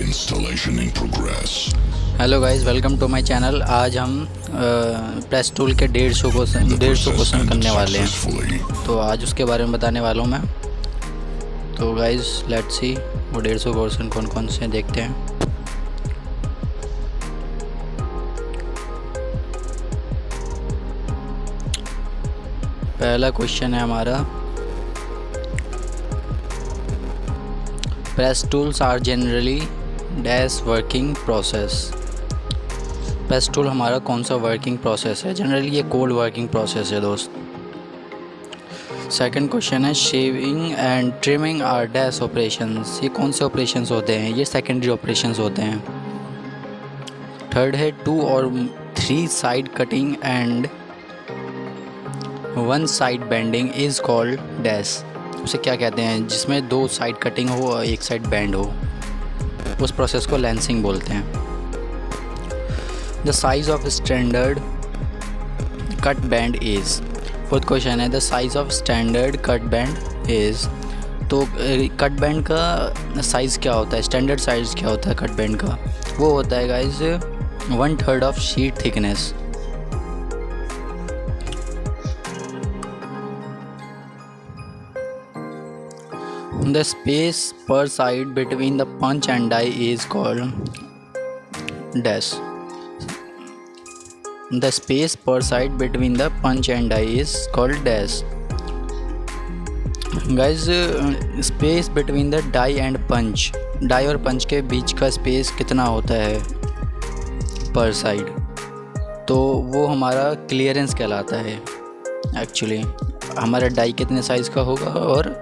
Installation in progress. Hello guys, welcome to my channel. आज हम press tool के 150 question करने वाले हैं, तो आज उसके बारे में बताने वाला हूँ मैं। तो गाइस लेट्स सी वो 150 क्वेश्चन कौन कौन से देखते हैं। पहला क्वेश्चन है हमारा, press tools are generally dash working process. Press tool हमारा कौन सा वर्किंग प्रोसेस है? जनरली ये कोल्ड वर्किंग प्रोसेस है दोस्त। सेकंड क्वेश्चन है, shaving and trimming are dash operations. ये कौन से ऑपरेशंस होते हैं? ये सेकेंडरी ऑपरेशंस होते हैं। थर्ड है, 2 और 3 side cutting and 1 side bending is called dash. उसे क्या कहते हैं? जिसमें 2 साइड कटिंग हो और 1 साइड बेंड हो, उस प्रोसेस को लेंसिंग बोलते हैं। The size of standard cut band is. Fourth question है, the size of standard cut band is. तो कट बैंड का साइज़ क्या होता है? स्टैंडर्ड साइज़ क्या होता है कट बैंड का? वो होता है guys 1/3 of sheet thickness. The space per side between the punch and die is called dash. The space per side between the punch and die is called dash. Guys, space between the die and punch, die और punch के बीच का space कितना होता है per side? तो वो हमारा clearance कहलाता है। एक्चुअली हमारा डाई कितने साइज़ का होगा और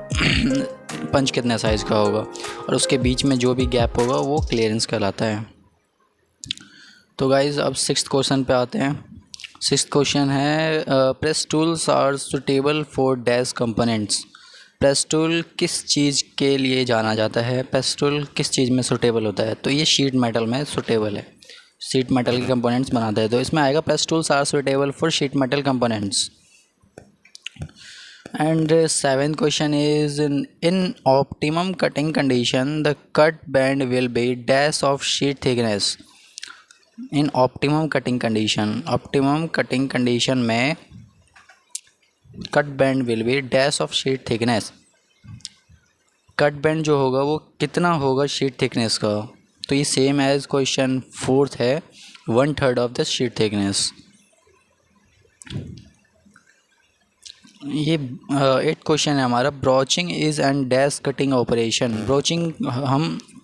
पंच कितने साइज़ का होगा, और उसके बीच में जो भी गैप होगा वो क्लियरेंस कहलाता है। तो गाइज़ अब 6th क्वेश्चन पे आते हैं। 6th क्वेश्चन है, press tools are suitable for dash components. Press tool किस चीज़ के लिए जाना जाता है? प्रेस टूल किस चीज़ में सुटेबल होता है? तो ये शीट मेटल में सुटेबल है, शीट मेटल के कंपोनेंट्स बनाता है। तो इसमें आएगा press tools are suitable for sheet metal components. And 7th question is, in optimum cutting condition the cut band will be dash of sheet thickness. In optimum cutting condition में cut band will be dash of sheet thickness. cut band जो होगा वो कितना होगा sheet thickness का? तो ये same as question 4th है, 1/3 ऑफ द शीट थिकनेस। ये 8th क्वेश्चन है हमारा, broaching is and dash cutting operation.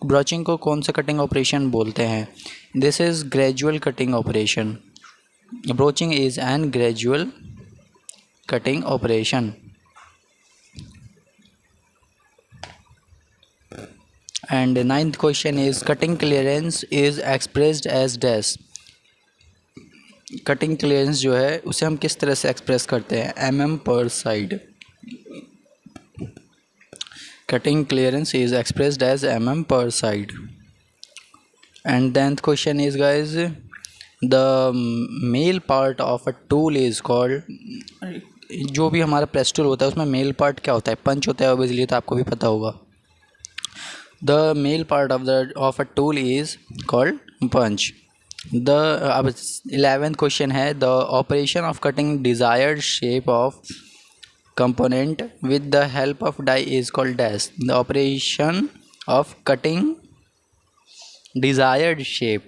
Broaching को कौन सा कटिंग ऑपरेशन बोलते हैं? This is gradual cutting operation. Broaching is and gradual cutting operation. And 9th question is, cutting clearance is expressed as dash. Cutting clearance जो है उसे हम किस तरह से एक्सप्रेस करते हैं? mm per side. Cutting clearance is expressed as mm per side. And 10th question is guys, the male part of a tool is called. जो भी हमारा प्रेस टूल होता है उसमें मेल पार्ट क्या होता है? पंच होता है ऑब्वियसली, तो आपको भी पता होगा। The male part of a tool is called punch. अब 11th क्वेश्चन है, the operation of cutting desired shape of component with the help of die is called dash. The operation of cutting desired shape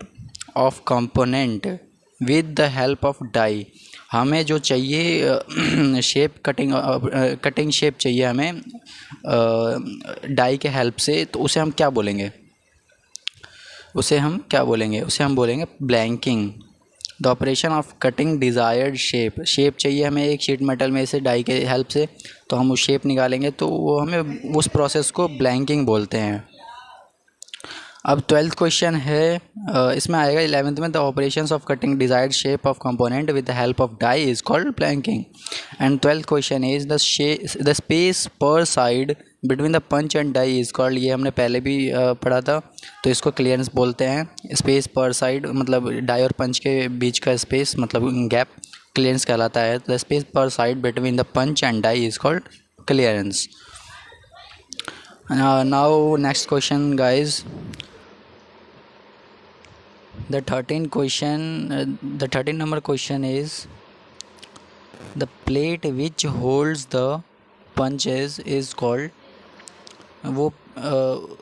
of component with the help of die. हमें जो चाहिए shape cutting shape चाहिए हमें die के help से, तो उसे हम क्या बोलेंगे? उसे हम बोलेंगे blanking. The operation of cutting desired shape चाहिए हमें एक शीट मेटल में से डाई के हेल्प से, तो हम उस शेप निकालेंगे, तो वो हमें उस प्रोसेस को ब्लैंकिंग बोलते हैं। अब 12th क्वेश्चन है, इसमें आएगा 11th में, the operations of cutting desired shape of component with the help of die is called blanking. And 12th question is, the space per side between the punch and die is called. ये हमने पहले भी पढ़ा था, तो इसको clearance बोलते हैं। स्पेस पर साइड मतलब डाई और पंच के बीच का स्पेस मतलब गैप क्लियरेंस कहलाता है। The space per side between the punch and die is called clearance. Now next question guys, The 13 number question is the plate which holds the punches is called, वो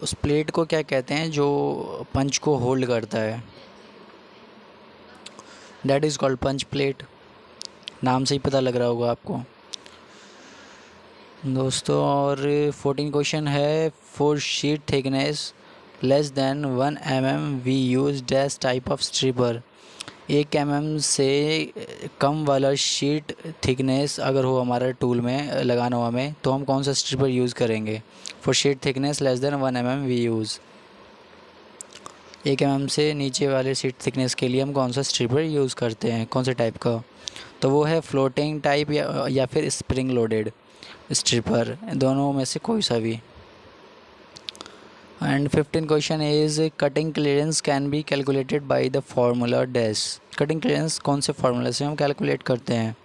उस plate को क्या कहते हैं जो पंच को होल्ड करता है? That is called punch plate. नाम से ही पता लग रहा होगा आपको दोस्तों. और 14 क्वेश्चन है, for sheet thickness less than 1 mm we use dash type of stripper. 1 mm से कम वाला शीट थिकनेस अगर हो हमारा टूल में लगाना हो हमें, तो हम कौन सा स्ट्रिपर यूज़ करेंगे? For sheet thickness less than 1 mm we use. 1 mm से नीचे वाले शीट थिकनेस के लिए हम कौन सा स्ट्रिपर यूज़ करते हैं, कौन से टाइप का? तो वो है फ्लोटिंग टाइप या फिर स्प्रिंग लोडेड स्ट्रिपर, दोनों में से कोई सा भी. And 15 question is cutting clearance can be calculated by the formula dash. Cutting clearance कौन से फार्मूला से हम कैलकुलेट करते हैं?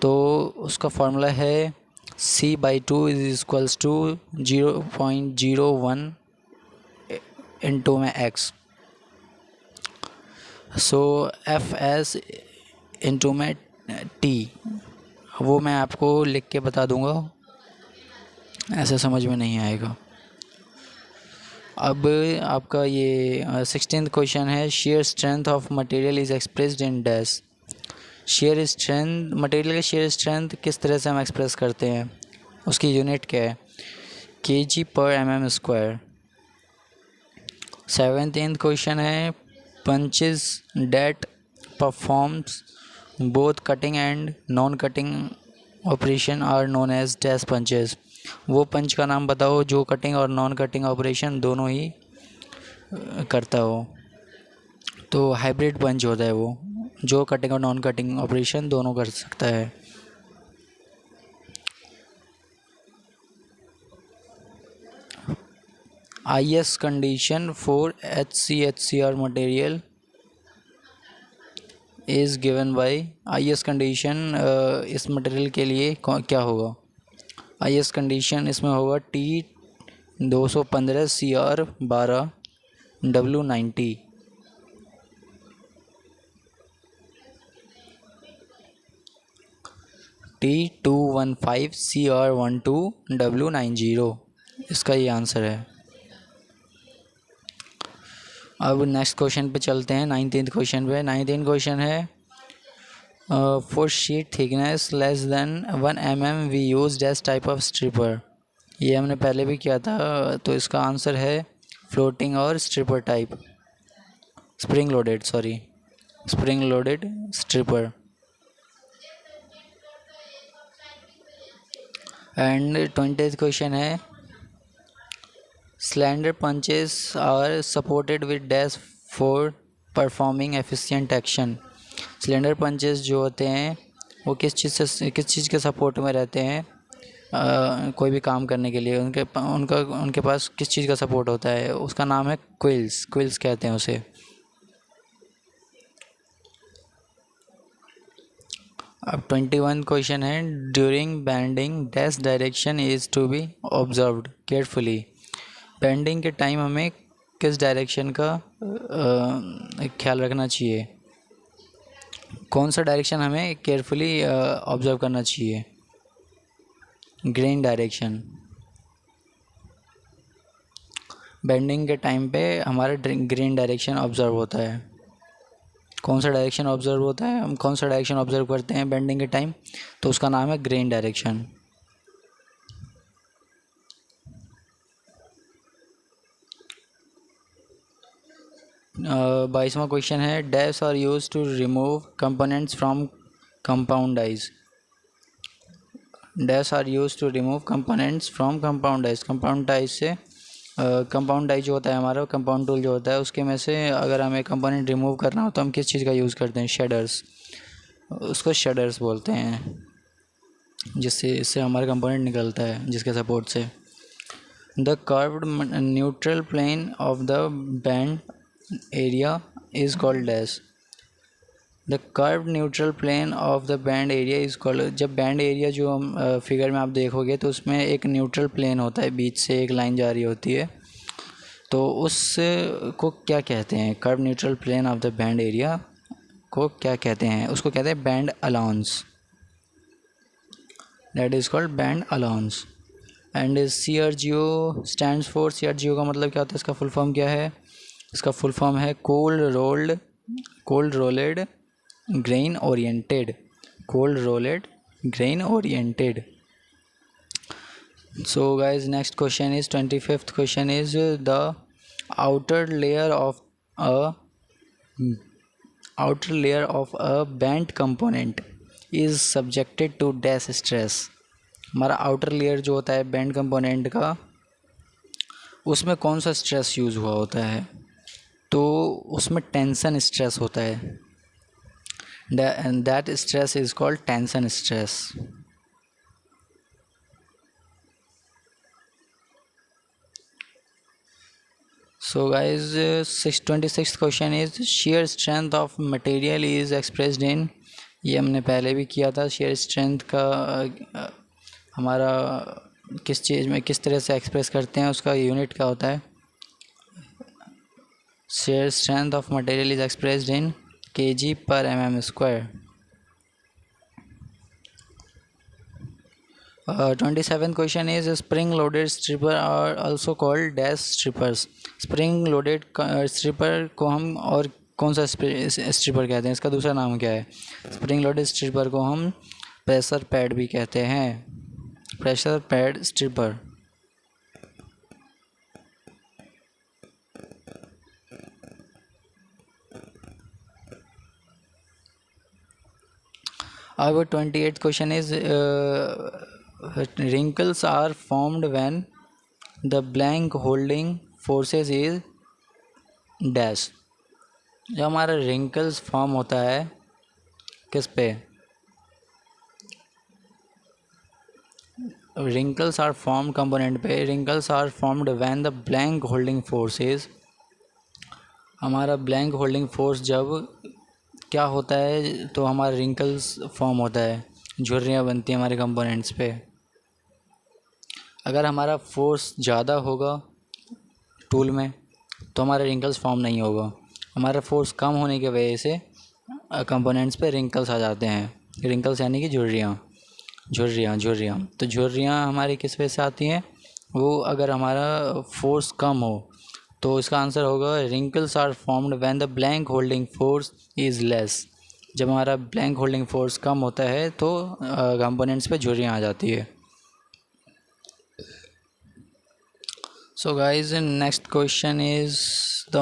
तो उसका फार्मूला है C/2 is equals to 0.01 into में x. सो Fs इंटू में t, वो मैं आपको लिख के बता दूंगा, ऐसे समझ में नहीं आएगा. अब आपका ये 16th क्वेश्चन है, shear strength of material is expressed in dash. Shear strength, material की शेयर स्ट्रेंथ किस तरह से हम एक्सप्रेस करते हैं, उसकी यूनिट क्या है? kg/mm². 17th क्वेश्चन है, punches that performs both cutting and non cutting operation are known as dash punches. वो पंच का नाम बताओ जो कटिंग और नॉन कटिंग ऑपरेशन दोनों ही करता हो. तो हाइब्रिड पंच होता है वो, जो कटिंग और नॉन कटिंग ऑपरेशन दोनों कर सकता है. IS condition for HCHCR material is given by. IS condition इस मटेरियल के लिए क्या होगा? IS कंडीशन इसमें होगा T215 CR12 W90. T215 CR12 W90, इसका ये आंसर है. अब नेक्स्ट क्वेश्चन पे चलते हैं, 19th क्वेश्चन पे. 19th क्वेश्चन है, for sheet thickness less than 1 mm we use dash type of stripper. ये हमने पहले भी किया था, तो इसका आंसर है फ्लोटिंग और stripper type, spring loaded stripper. And 20th question है, slender punches are supported with dash for performing efficient action. Slender punches जो होते हैं वो किस चीज़ के सपोर्ट में रहते हैं? कोई भी काम करने के लिए उनके पास किस चीज़ का सपोर्ट होता है? उसका नाम है क्विल्स कहते हैं उसे. अब 21 क्वेश्चन है, during bending dash direction is to be observed carefully. Bending के टाइम हमें किस डायरेक्शन का ख्याल रखना चाहिए? कौन सा डायरेक्शन हमें केयरफुली ऑब्जर्व करना चाहिए? Grain direction. बेंडिंग के टाइम पे हमारा ग्रेन डायरेक्शन ऑब्जर्व होता है. कौन सा डायरेक्शन ऑब्जर्व होता है, हम कौन सा डायरेक्शन ऑब्जर्व करते हैं बेंडिंग के टाइम? तो उसका नाम है ग्रेन डायरेक्शन. बाईसवां क्वेश्चन है, dash are used to remove components from compound dies. Dash are used to remove components from compound dies. Compound dies से कंपाउंड डाइज जो होता है हमारा, कंपाउंड टूल जो होता है, उसके में से अगर हमें कंपोनेंट रिमूव करना हो तो हम किस चीज़ का यूज़ करते हैं? शेडर्स. उसको शेडर्स बोलते हैं, इससे हमारा कंपोनेंट निकलता है, जिसके सपोर्ट से. The curved neutral plane of the bend area is called dash. The curved neutral plane of the bend area is called. जब बैंड एरिया जो हम फिगर में आप देखोगे तो उसमें एक न्यूट्रल प्लेन होता है, बीच से एक लाइन जा रही होती है, तो उस को क्या कहते हैं? Curve neutral plane of the bend area को क्या कहते हैं? उसको कहते हैं bend allowance, that is called bend allowance. And CRGO stands for, CRGO का मतलब क्या होता है? इसका फुल फॉर्म क्या है? इसका फुल फॉर्म है cold rolled grain oriented, cold rolled grain oriented. So guys, next question is 25th question is the outer layer of a bent component is subjected to dash stress। हमारा outer layer जो होता है band component का, उसमें कौन सा stress use हुआ होता है? तो उसमें टेंशन स्ट्रेस होता है, and that stress is called tension stress। So guys, 26th question is shear strength of material is expressed in, ये हमने पहले भी किया था। शेयर स्ट्रेंथ का हमारा किस चीज़ में किस तरह से एक्सप्रेस करते हैं, उसका यूनिट क्या होता है? Shear strength of material is expressed in kg/mm²। 27th question is spring loaded stripper are also called dash strippers। Spring loaded stripper को हम और कौन सा स्ट्रिपर कहते हैं? इसका दूसरा नाम क्या है? स्प्रिंग लोडेड स्ट्रिपर को हम प्रेशर पैड भी कहते हैं, प्रेशर पैड स्ट्रिपर। अब 28th question is wrinkles are formed when the blank holding forces is dash। जब हमारा wrinkles फॉर्म होता है किस पे? wrinkles are formed component पे। wrinkles are formed when the blank holding force is, हमारा blank holding force जब क्या होता है तो हमारा wrinkles फॉर्म होता है, झुर्रियाँ बनती हैं हमारे कंपोनेंट्स पे। अगर हमारा फोर्स ज़्यादा होगा टूल में तो हमारा रिंकल्स फॉर्म नहीं होगा। हमारा फोर्स कम होने की वजह से कंपोनेंट्स पे रिंकल्स आ जाते हैं। रिंकल्स यानी कि झुर्रियाँ। तो झुर्रियाँ हमारी किस वजह से आती हैं? वो अगर हमारा फोर्स कम हो तो इसका आंसर होगा wrinkles are formed when the blank holding force is less. जब हमारा ब्लैंक होल्डिंग फोर्स कम होता है तो कंपोनेंट्स पे झुर्रियाँ आ जाती है। So guys, next question is the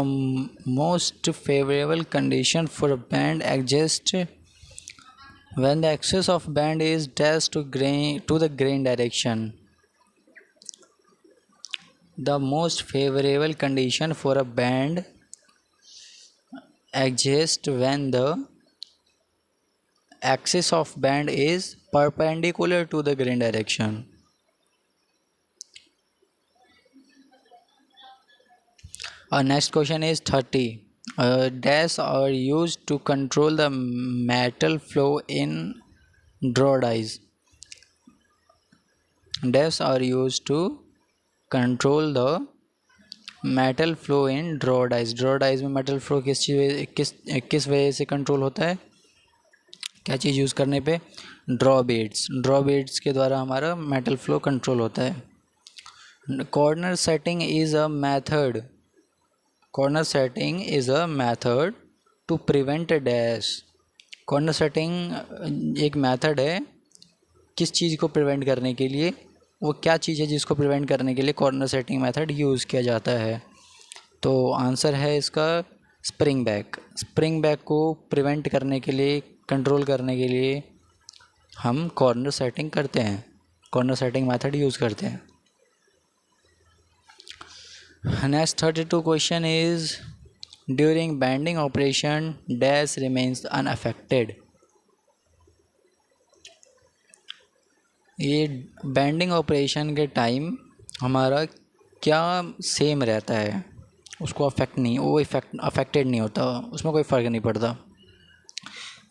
most favorable condition for a band exists when the axis of band is dashed to the grain direction। The most favorable condition for a band exists when the axis of band is perpendicular to the grain direction। Our next question is 30. Dash are used to control the metal flow in draw dies। Dash are used to control the metal flow in draw dies। draw dies में metal flow किस वजह से control होता है? क्या चीज़ use करने पे? Draw beads के द्वारा हमारा मेटल फ्लो कंट्रोल होता है। Corner setting is a method to prevent dash. Corner setting एक मेथड है किस चीज़ को प्रिवेंट करने के लिए? वो क्या चीज़ है जिसको प्रिवेंट करने के लिए कॉर्नर सेटिंग मेथड यूज़ किया जाता है? तो आंसर है इसका स्प्रिंग बैक को प्रिवेंट करने के लिए, कंट्रोल करने के लिए हम कॉर्नर सेटिंग करते हैं, कॉर्नर सेटिंग मेथड यूज़ करते हैं। Next 32 question is during bending operation dash remains unaffected. ये बैंडिंग ऑपरेशन के टाइम हमारा क्या सेम रहता है, उसको अफेक्टेड नहीं होता, उसमें कोई फ़र्क नहीं पड़ता।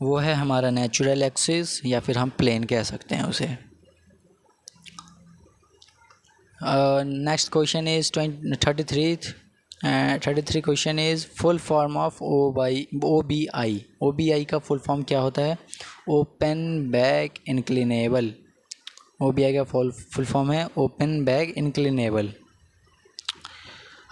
वो है हमारा नेचुरल एक्सिस या फिर हम प्लेन कह सकते हैं उसे। Next question is 33 33 question is full form of OBI। OBI का फुल फॉर्म क्या होता है? Open back inclinable. OBI का फुल फॉर्म है ओपन बैक इंक्लिनेबल।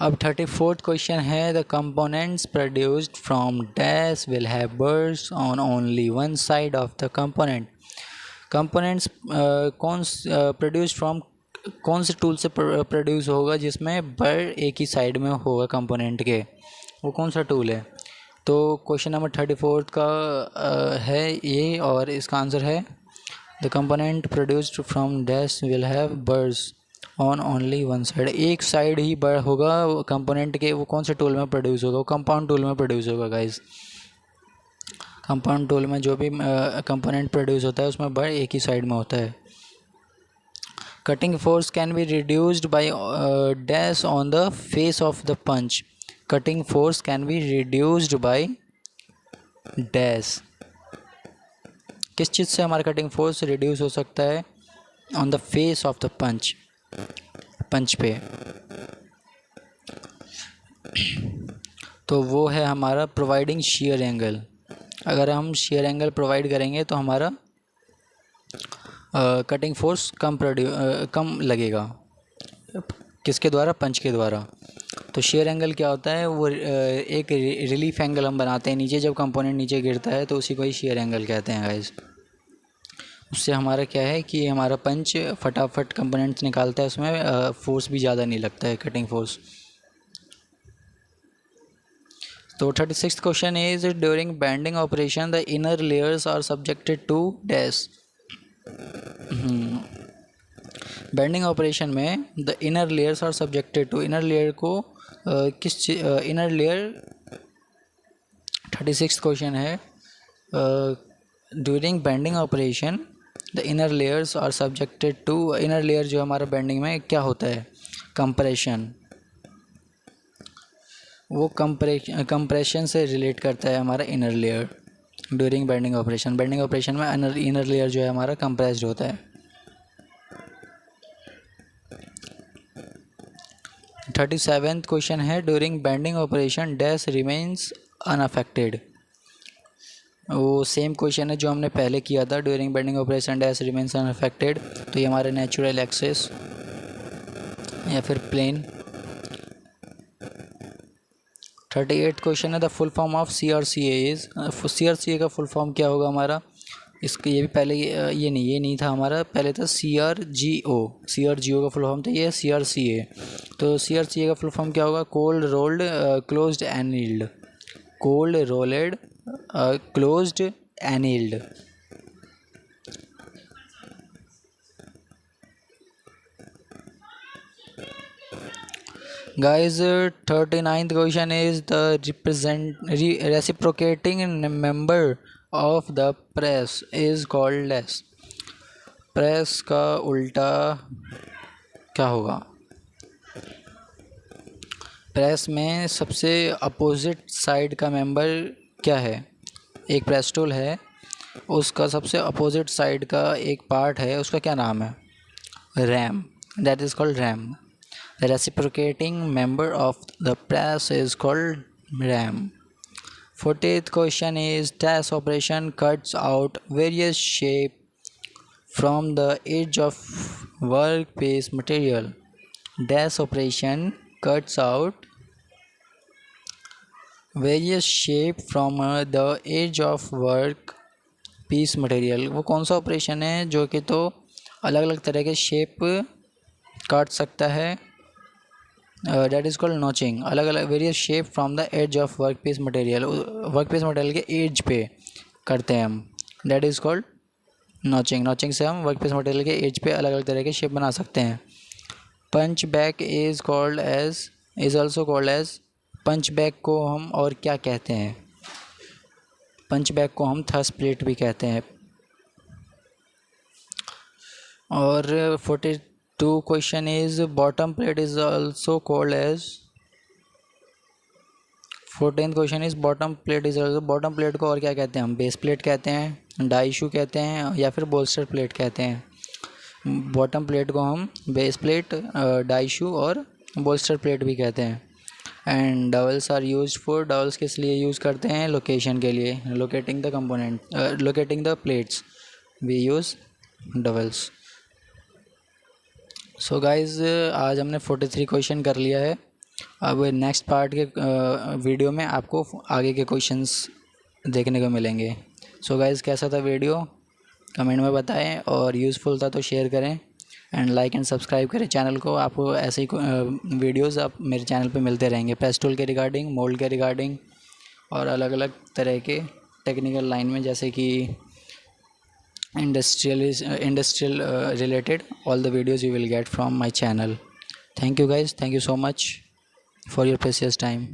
अब 34th क्वेश्चन है the components produced from dash will have burrs on only one side of the component. Components produced from कौन से tool से प्रोड्यूस होगा जिसमें बर एक ही साइड में होगा कंपोनेंट के, वो कौन सा टूल है? तो क्वेश्चन नंबर 34 का है ये, और इसका आंसर है the component produced from dash will have burrs on only one side. एक साइड ही बर होगा कंपोनेंट के, वो कौन से टूल में प्रोड्यूस होगा? वो कंपाउंड टूल में प्रोड्यूस होगा गाइस। कंपाउंड टूल में जो भी कंपोनेंट प्रोड्यूस होता है उसमें बर एक ही साइड में होता है। Cutting force can be reduced by dash on the face of the punch. Cutting force can be reduced by dash। किस चीज़ से हमारा कटिंग फोर्स रिड्यूस हो सकता है? On the face of the punch, punch पे। तो वो है हमारा प्रोवाइडिंग शेयर एंगल। अगर हम शेयर एंगल प्रोवाइड करेंगे तो हमारा कटिंग फोर्स कम लगेगा। किसके द्वारा? पंच के द्वारा। तो शेयर एंगल क्या होता है? वो एक रिलीफ एंगल हम बनाते हैं नीचे, जब कंपोनेंट नीचे गिरता है तो उसी को ही शेयर एंगल कहते हैं गाइस। उससे हमारा क्या है कि हमारा पंच फटाफट कंपोनेंट्स निकालता है, उसमें फोर्स भी ज़्यादा नहीं लगता है, कटिंग फोर्स। तो 36th question is during bending operation the inner layers are subjected to dash. Bending operation में the inner layers are subjected to, inner layer को इनर लेयर 36th क्वेश्चन है during bending operation the inner layers are subjected to. Inner layer जो हमारा bending में क्या होता है? Compression. वो कंप्रेशन से रिलेट करता है हमारा inner layer during bending operation. Bending operation में इनर लेयर जो है हमारा कंप्रेस्ड होता है। 37th क्वेश्चन है during bending operation dash remains unaffected. वो सेम क्वेश्चन है जो हमने पहले किया था, during bending operation dash remains unaffected. तो ये हमारे नेचुरल एक्सिस या फिर प्लेन। 38th क्वेश्चन है the full form of CRCA is. CRCA का फुल फॉर्म क्या होगा हमारा? इसका ये भी पहले ये नहीं था हमारा, पहले था CRGO। CRGO का फुल फॉर्म था, ये CRCA। तो CRCA का फुल फॉर्म क्या होगा? Cold rolled closed annealed. Cold rolled closed annealed. Guys, 39th question is the reciprocating member of the press is called as। Press का उल्टा क्या होगा? प्रेस में सबसे अपोजिट साइड का मेंबर क्या है? एक प्रेस टूल है, उसका सबसे अपोजिट साइड का एक पार्ट है, उसका क्या नाम है? RAM. That is called RAM. The reciprocating member of the press is called RAM। 40th question is dash operation cuts out various shape from the edge of workpiece material। Dash operation cuts out various shape from the edge of workpiece material। वो कौन सा operation है जो कि तो अलग अलग तरह के शेप काट सकता है? That is called notching. अलग अलग various shape from the edge of workpiece material. Workpiece material के एज पे करते हैं हम, that is called notching. Notching से हम वर्कपीस मटेरियल के एज पे अलग अलग तरह के शेप बना सकते हैं। Punch back is also called edge. Punch back को हम और क्या कहते हैं? पंच बैक को हम थर्स प्लेट भी कहते हैं। और 42 question is bottom plate is also called as। 14th question is bottom plate is also। bottom plate को और क्या कहते हैं हम? बेस प्लेट कहते हैं, डाई शू कहते हैं, या फिर बोल्स्टर प्लेट कहते हैं। बॉटम प्लेट को हम बेस प्लेट, डाई शू और बोल्स्टर प्लेट भी कहते हैं। And dowels are use for, dowels किस लिए यूज़ करते हैं, लोकेशन के लिए, locating the component, locating the plates, we use dowels. So guys आज हमने 43 क्वेश्चन कर लिया है। अब नेक्स्ट पार्ट के वीडियो में आपको आगे के क्वेश्चंस देखने को मिलेंगे। सो गाइज़ कैसा था वीडियो कमेंट में बताएं, और यूज़फुल था तो शेयर करें एंड लाइक एंड सब्सक्राइब करें चैनल को। आपको ऐसे ही वीडियोज़ आप मेरे चैनल पे मिलते रहेंगे, पेस्टूल के रिगार्डिंग, मोल्ड के रिगार्डिंग, और अलग अलग तरह के टेक्निकल लाइन में, जैसे कि industrial related, all the videos you will get from my channel. Thank you guys, thank you so much for your precious time.